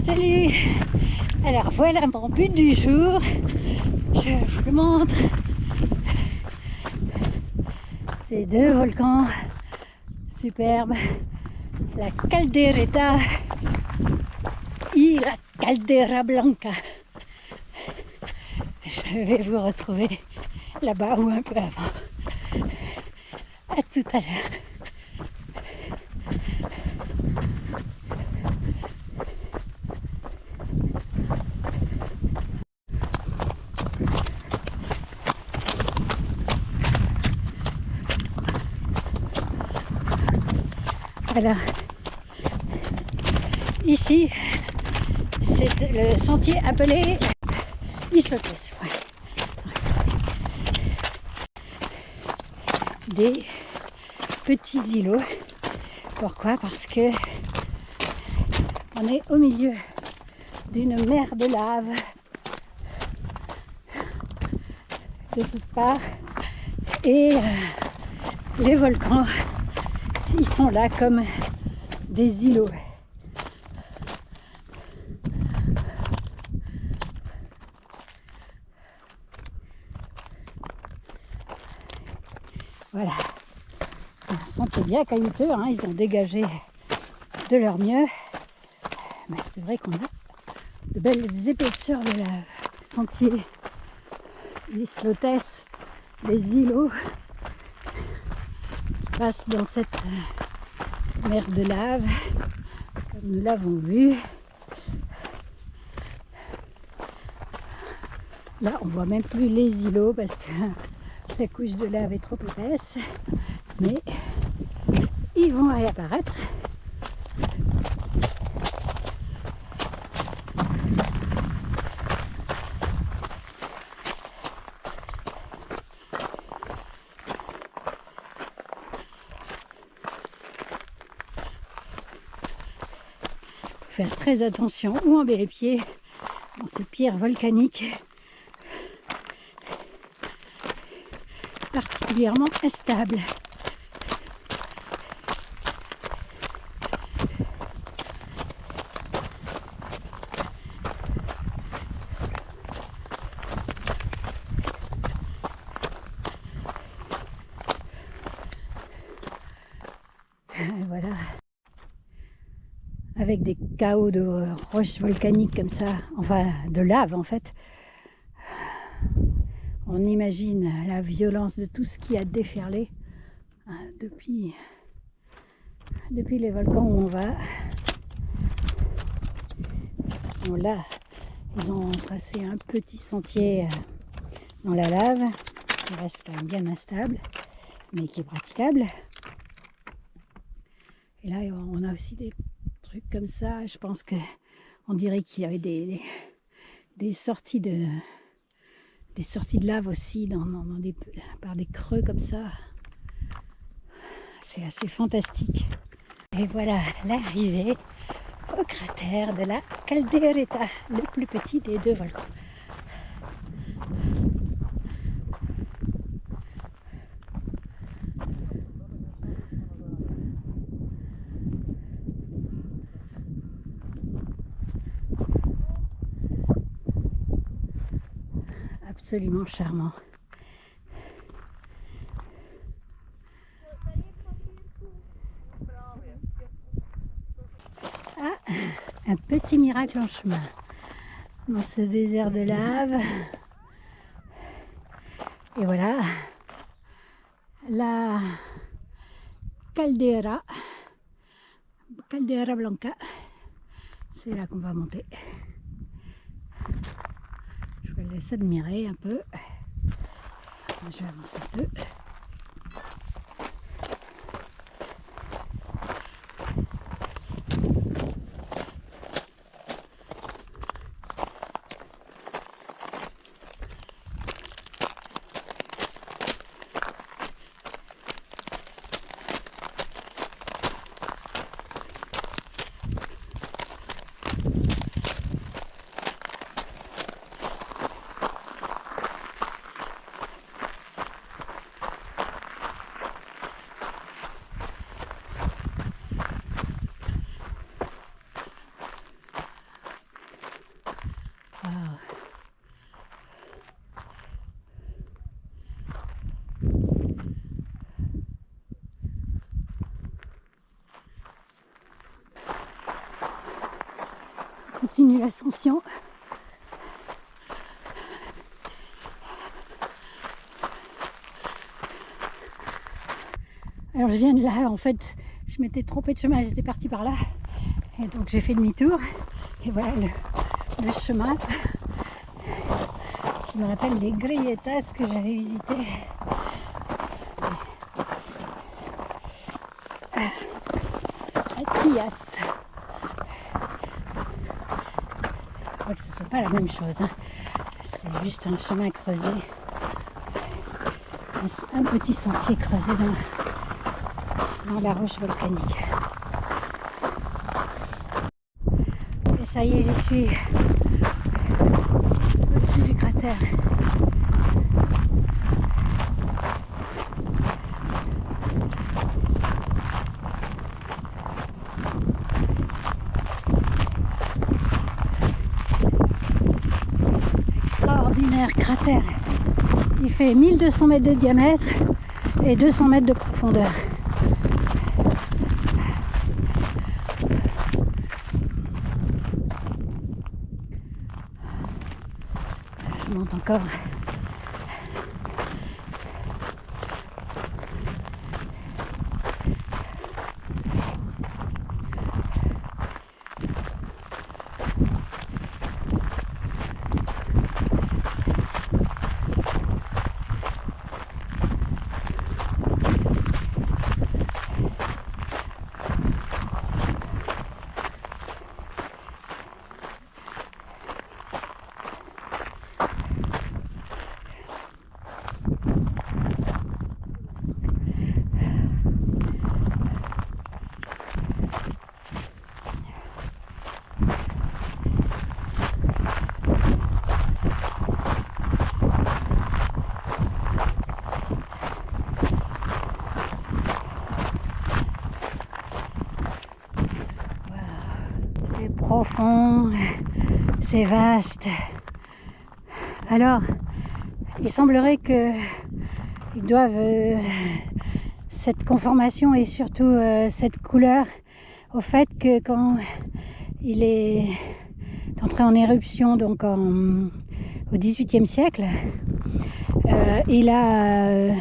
Salut! Alors voilà mon but du jour. Je vous le montre. Ces deux volcans superbes. La Caldereta et la Caldera Blanca. Je vais vous retrouver là-bas ou un peu avant. À tout à l'heure. Alors, ici, c'est le sentier appelé Islotes. Ouais. Des petits îlots. Pourquoi? Parce que on est au milieu d'une mer de lave de toutes parts et les volcans, ils sont là comme des îlots. Voilà, un sentier bien caillouteux, hein. Ils ont dégagé de leur mieux, mais c'est vrai qu'on a de belles épaisseurs de lave. Sentier Islotes, des îlots passent dans cette mer de lave, comme nous l'avons vu. Là, on voit même plus les îlots parce que la couche de lave est trop épaisse, mais ils vont réapparaître. Faire très attention où on met les pieds dans ces pierres volcaniques particulièrement instables. Voilà. Avec des chaos de roches volcaniques comme ça, enfin de lave en fait, on imagine la violence de tout ce qui a déferlé depuis les volcans où on va. Bon, là, ils ont tracé un petit sentier dans la lave qui reste quand même bien instable, mais qui est praticable. Et là, on a aussi des trucs comme ça. Je pense que on dirait qu'il y avait des sorties de lave aussi par des creux comme ça. C'est assez fantastique. Et voilà l'arrivée au cratère de la Caldereta, le plus petit des deux volcans. Absolument charmant. Ah, un petit miracle en chemin dans ce désert de lave. Et voilà la Caldera Blanca. C'est là qu'on va monter. Je vous laisse admirer un peu. Je vais avancer un peu. continue l'ascension. Alors je viens de là, en fait, je m'étais trompée de chemin, j'étais partie par là. Et donc j'ai fait demi-tour. Et voilà le chemin qui me rappelle les grilletas que j'avais visitées. À Tias. Je crois que ce ne soit pas la même chose. Hein. C'est juste un chemin creusé. Un petit sentier creusé dans la roche volcanique. Et ça y est, j'y suis au-dessus du cratère. Extraordinaire cratère. Il fait 1200 mètres de diamètre et 200 mètres de profondeur. Je monte encore. C'est profond, c'est vaste. Alors, il semblerait que ils doivent cette conformation et surtout cette couleur au fait que quand il est entré en éruption donc au XVIIIe siècle, il a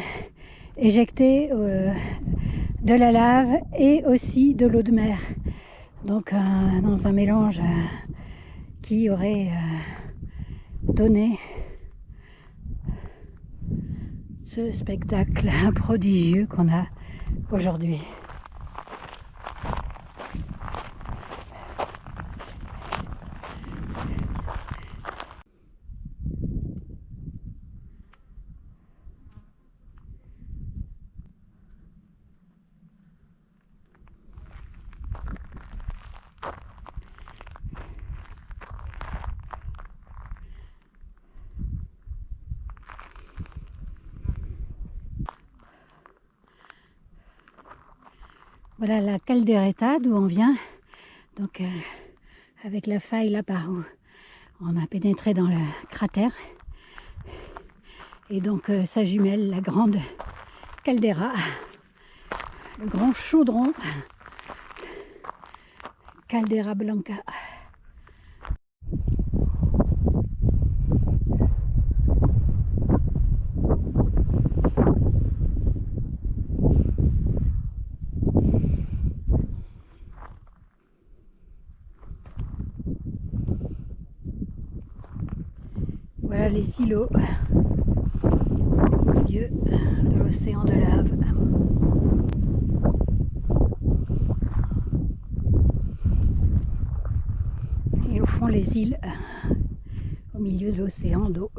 éjecté de la lave et aussi de l'eau de mer. Donc dans un mélange qui aurait donné ce spectacle prodigieux qu'on a aujourd'hui. Voilà la caldereta d'où on vient, donc avec la faille là par où on a pénétré dans le cratère, et donc sa jumelle, la grande caldeira, le grand chaudron, Caldera Blanca. Voilà les silos au milieu de l'océan de lave. Et au fond les îles au milieu de l'océan d'eau.